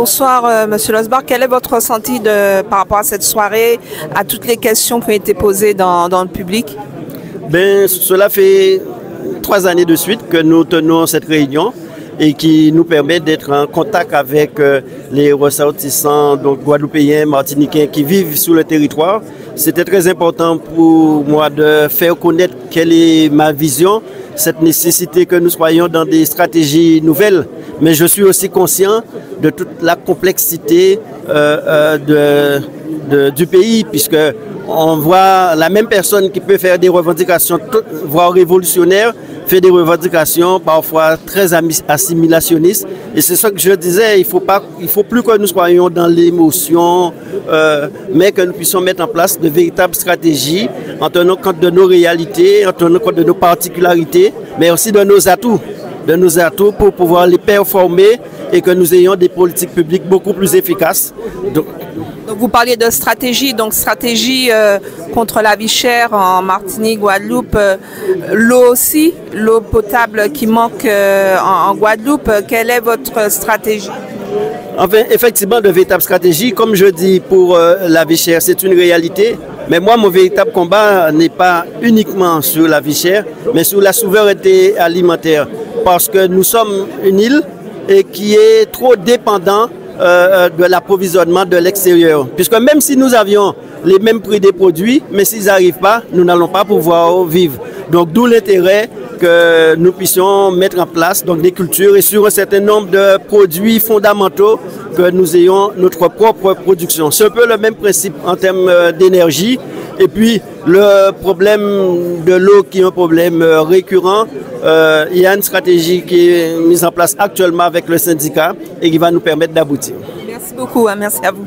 Bonsoir, Monsieur Losbar. Quel est votre ressenti par rapport à cette soirée, à toutes les questions qui ont été posées dans le public? Cela fait 3 années de suite que nous tenons cette réunion et qui nous permet d'être en contact avec les ressortissants donc guadeloupéens, martiniquais qui vivent sur le territoire. C'était très important pour moi de faire connaître quelle est ma vision, cette nécessité que nous soyons dans des stratégies nouvelles. Mais je suis aussi conscient de toute la complexité du pays, puisque on voit la même personne qui peut faire des revendications voire révolutionnaires, fait des revendications parfois très assimilationnistes. Et c'est ça que je disais, il faut plus que nous soyons dans l'émotion, mais que nous puissions mettre en place de véritables stratégies en tenant compte de nos réalités, en tenant compte de nos particularités, mais aussi de nos atouts pour pouvoir les performer et que nous ayons des politiques publiques beaucoup plus efficaces. Donc vous parliez de stratégie, contre la vie chère en Martinique, Guadeloupe, l'eau aussi, l'eau potable qui manque en Guadeloupe. Quelle est votre stratégie? Enfin, effectivement, de véritables stratégies, comme je dis, pour la vie chère, c'est une réalité. Mais moi, mon véritable combat n'est pas uniquement sur la vie chère, mais sur la souveraineté alimentaire. Parce que nous sommes une île et qui est trop dépendant de l'approvisionnement de l'extérieur. Puisque même si nous avions les mêmes prix des produits, mais s'ils n'arrivent pas, nous n'allons pas pouvoir vivre. Donc d'où l'intérêt que nous puissions mettre en place donc, des cultures et sur un certain nombre de produits fondamentaux que nous ayons notre propre production. C'est un peu le même principe en termes d'énergie. Et puis le problème de l'eau qui est un problème récurrent, il y a une stratégie qui est mise en place actuellement avec le syndicat et qui va nous permettre d'aboutir. Merci beaucoup, merci à vous.